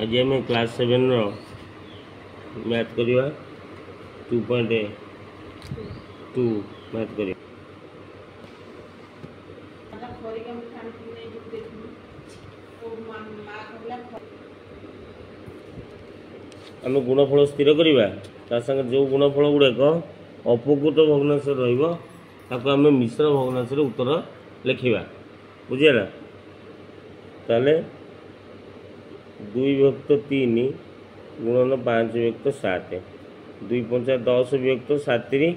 आज आम क्लास 7 रो मैथ करवा 2.2 मैथ कर आम गुणफल स्थिर करवा संगे जो गुणफल गुड़ाक अपकृत भग्नांश रम मिश्र भग्नांश उत्तर लिखा बुझीगला ताले 2 विभक्त 3 गुणन 5 विभक्त 7 2 5 10 विभक्त 7 3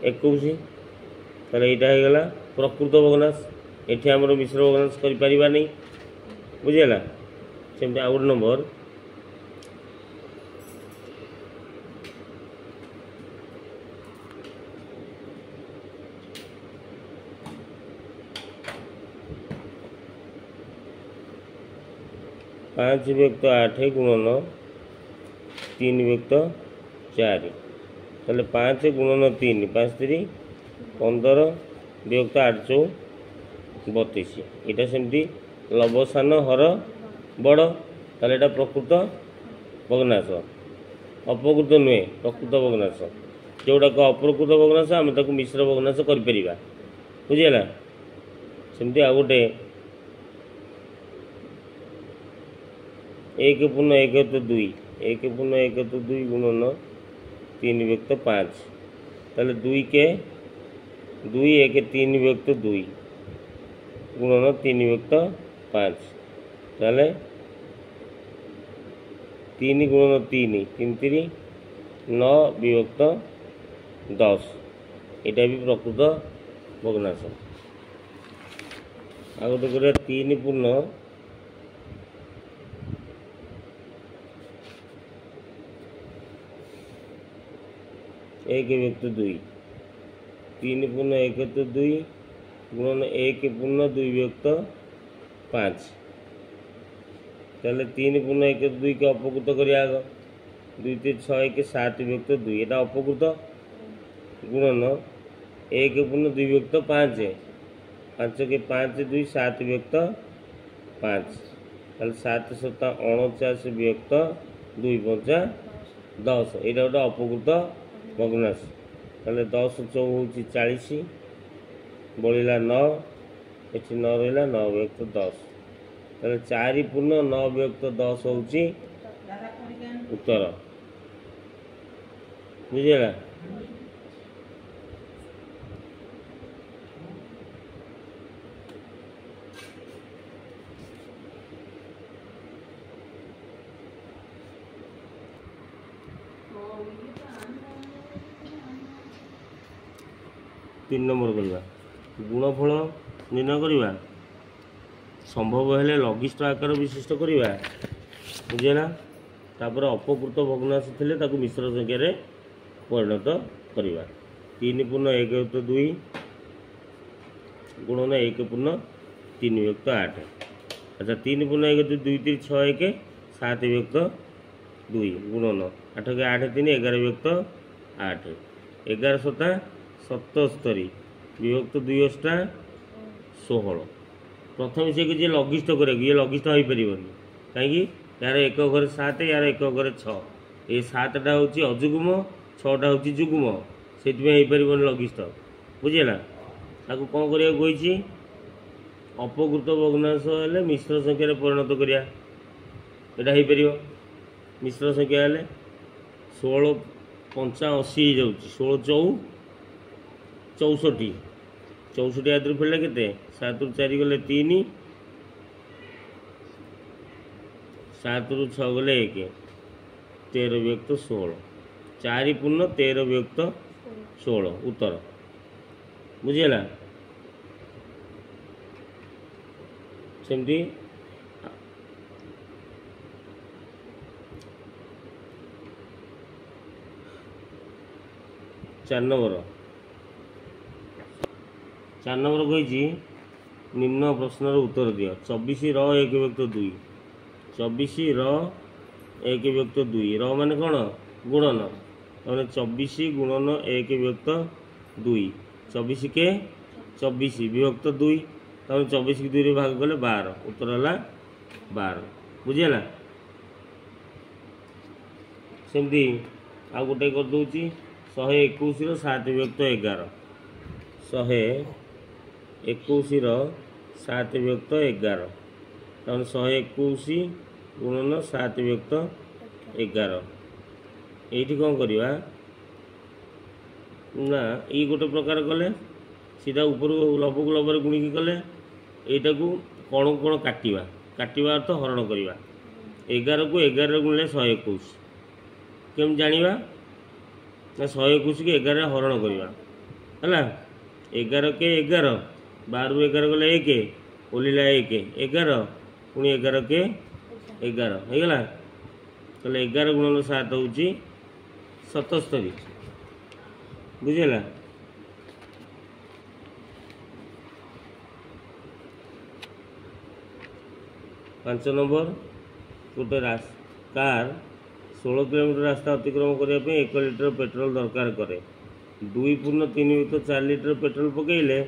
21 ताले यहाँ होगा प्रकृत भग्नांश एठी आमर मिश्र भग्नांश कर पारिबा नहीं बुझीगला सेमती आउ गोटे नंबर 5 विभक्त 8 गुणन 3 विभक्त 4 ताले 5 गुणन 3 5 3 15 विभक्त 8 4 32 यहाँ सेमती लवसान हर बड़ ताले एटा प्रकृत भग्नांश अपकृत नुहे प्रकृत भग्नांश जोड़ाक अप्रकृत भग्नांश आम ताको मिश्र भग्नांश कर बुझीगला सेमती आ गोटे 1.1 गुणन 3 विभक्त 5 ताले 2 के 2 1 3 विभक्त 2 गुणन 3 विभक्त 5 ताले 3 गुणन 3 3 3 9 विभक्त 10 यहाँ भी प्रकृत भग्नांश आ गोटे कर 3 पूर्ण 1 विभक्त 2 3 पूर्ण 1 तो 2 गुणन 1 पूर्ण 2 विभक्त 5 ताले 3 पूर्ण 1 तो 2 के अपकृत करिया आग 2 3 6 1 7 विभक्त 2 यहाँ अपकृत गुणन 1 पूर्ण 2 विभक्त 5 5 के 5 2 7 विभक्त 5 ताले 7 7 49 विभक्त 2 5 10 यहाँ गोटे अपकृत भग्नांश ताले 10 4 हूँ 40 बढ़ला 9 ये 9 रहा 9 विभक्त 10 ताले 4 पूर्ण 9 विभक्त 10 हूँ उत्तर बुझीगला 3 नंबर करवा गुणफल निर्णय करवा संभव हेले लघिष्ठ आकार विशिष्ट करवा बुझेगा तापर अपकृत भग्नांश थिले ताकू मिश्र संख्यार परिणत करवा 3 पूर्ण 1 विभक्त 2 गुणन 1 पूर्ण 3 विभक्त 8 अच्छा 3 पूर्ण 1 2 3 6 1 7 विभक्त 2 गुणन 8 के 8 3 11 विभक्त 8 11 7 77 विभक्त 2 अष्टा 16 प्रथम से कि लघिष्ठ करे ये लघिष्ठ हो पार कहीं यार 1 घरे 7 यार 1 घरे 6 ये 7टा हूँ अजुग्म 6टा हूँ जुग्म से पार लघिष्ठ बुझेगा ताकू कौन करा अपकृत भग्नांश हेले मिश्र संख्यार परिणत करा यहाँ हो पार मिश्र संख्या हेले 16 5 80 हो जाऊँ 16 4 64 64 आदि फेल के 7 ରୁ 4 गले 3 7 ରୁ 6 गले 1 13 विभक्त 16 4 पूर्ण 13 विभक्त 16 उत्तर बुझीगला सेमती 4 नंबर 4 नंबर कही निम्न प्रश्नर उत्तर दियो 24 र 1 विभक्त 2 24 र 1 विभक्त 2 र माने कौन गुणन मैंने 24 गुणन 1 विभक्त 2 24 के 24 विभक्त 2 तब 24 की 2 भाग कले 12 उत्तर है 12 बुझीगला सेमती आउ गोटे कर दूची 121 रो 7 विभक्त 11 121 रो 7 विभक्त 11 तहन 121 गुणन 7 विभक्त 11 एठी कौन करवा ना ये गोटे प्रकार कले सीधा ऊपर लभ को लभर गुणिकी कले यटा को कौन कौन काटिवा काटिवा अर्थ हरण करवा 11 को 11 गुणिले 121 केम जानिबा ना 121 के 11 हरण करवा है 11 के 11 12 11 गले 1 ओलिला 1 11 पुणी 11 के 11 हो गला ताले 11 गुणन 7 होची 77 बुझेला 5 नंबर गोटे कार 16 किलोमीटर रास्ता अतिक्रम करने 1 लिटर पेट्रोल दरकार करे 2.3 लिटर पेट्रोल पकईले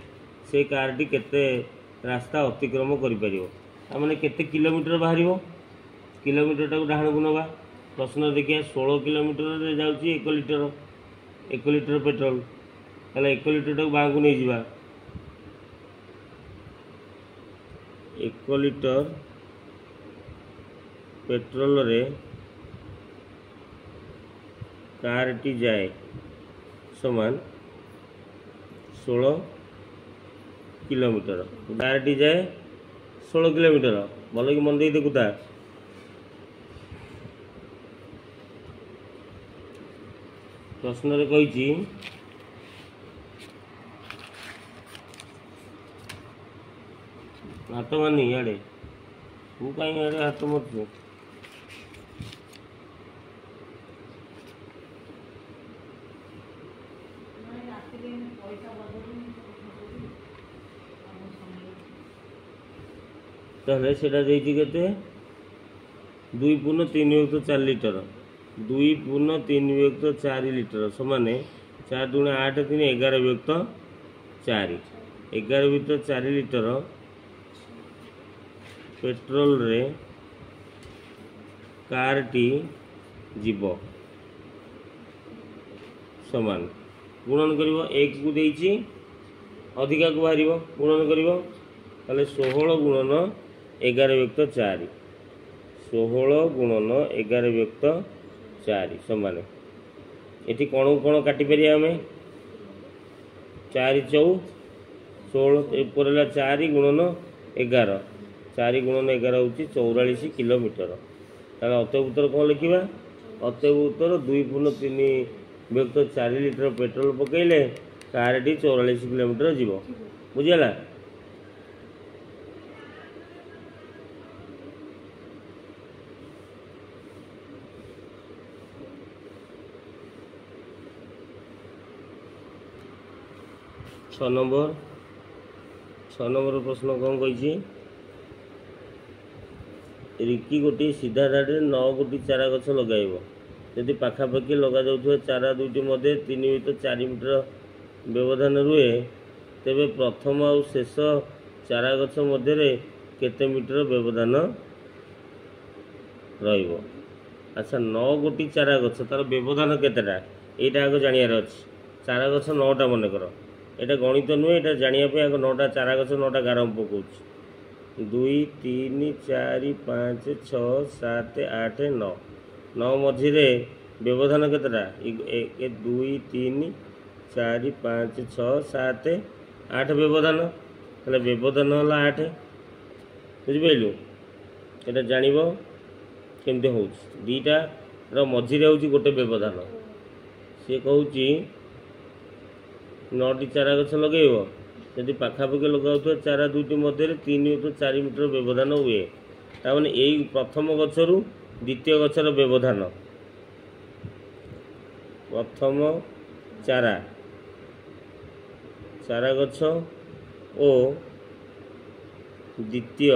से कारटी केते रास्ता अतिक्रम करें केते किलोमीटर बाहर किलोमीटर टाक डाण को नवा प्रश्न देखिए 16 किलोमीटर जाऊँगी 1 लिटर पेट्रोल है 1 लिटर टाक बाँ को नहीं जावा 1 लिटर पेट्रोल रे कारटी जाए समान 16 किलोमीटर कारटी जाए 16 किलोमीटर भल कि मन दे देखुता प्रश्न रे कही हाथ मानी इे तू कहीं इे हाथ मारू ताहले सेटा देइछि केते 2.3 विभक्त 4 लिटर 2.3 विभक्त 4 लिटर समाने 4 दूने 8 3 11 विभक्त 4 11 विभक्त 4 लिटर पेट्रोल रे कारटी जीव समान गुणन करिवो 1 को देइछि अधिका को बाहरिवो गुणन करिवो ताले 16 गुणन 11 विभक्त 4 16 गुणन 11 विभक्त 4 समान ये कौन कौन काटी पारे आम 4 4 16 4 गुणन 11 4 गुणन 11 हूँ 44 किलोमीटर ताले अतएव उत्तर कौन लिखा अतएव उत्तर 2.3 विभक्त 4 लिटर पेट्रोल पकईले कारटी 44 किलोमीटर जीव बुझीगला 6 नंबर प्रश्न कौन कही रिकी गोटी सीधा धाड़ी 9 गोटी चारा गछ लगाइब यदि पाखापाखि लगा जाउथुवा चारा दुईटी मध्य 3 विभक्त 4 मीटर व्यवधान रुहे तेबे प्रथम आउ शेष चारा गछ मध्य केते मीटर व्यवधान रहिबो। अच्छा 9 गोटी चारा गछ तार व्यवधान केतेटा एटा आगे जानियार अछि चारा गछ 9टा मन कर एटा गणित नुहे एटा जानिया पे आगे 9टा चारा गछ 9टा गारम पकाउछ 2 3 4 5 6 7 8 9 9 मझिरे व्यवधान केतेटा 1 2 3 4 5 6 7 8 व्यवधान हेल्ला व्यवधान है 8 बुझिपाइलु एटा जानिबो केमते होउछ दीटा रो मझिरे होउछ गोटे व्यवधान से कहूची 9टी चारा गछ लगेब यदि पाखापाखि लगाउथुवा चारा दुईटी मध्य 3 ରୁ 4 मीटर व्यवधान हुए तामाने एई प्रथम गछरु द्वितीय गछर व्यवधान प्रथम चारा चारा गछ ओ द्वितीय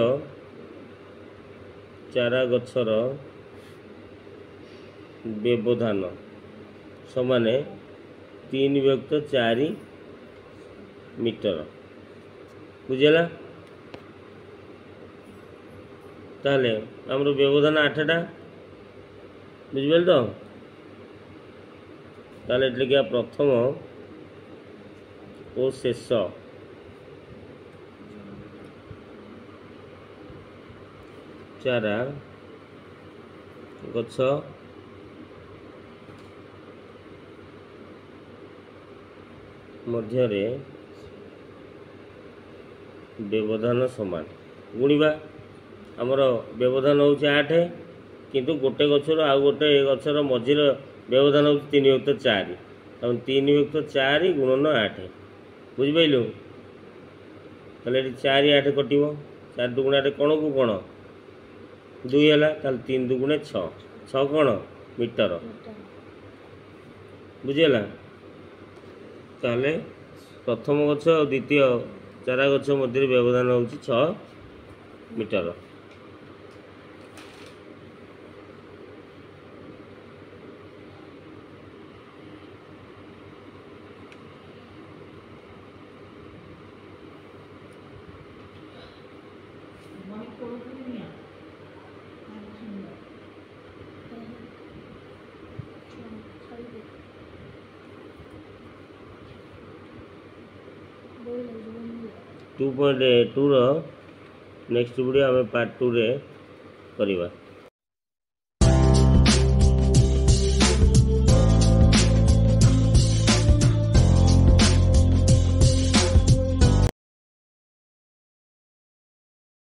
चारा गछर व्यवधान समाने 3 विभक्त 4 मीटर बुझेला ताले हमरो व्यवधान 8टा बुझिबेल तो ताले एट लिखा प्रथम ओ शेष चारा गछ मध्य व्यवधान समान गुणिबा आमर व्यवधान हूँ 8 किंतु गोटे गचर आउ गोटे गचर मझीर व्यवधान हूँ 3 युक्त 4 3 युक्त 4 गुणन 8 बुझिपाइलु ताले 4 8 कटिव 4 दुगुण 8 कौन को कौन 2 है 3 दुगुणे 6 6 कौन मीटर बुझीगला ताले प्रथम गछ और द्वितीय चारा गछ मध्य व्यवधान हूँ 6 metre two point two next video आम पार्ट 2 रे करवा।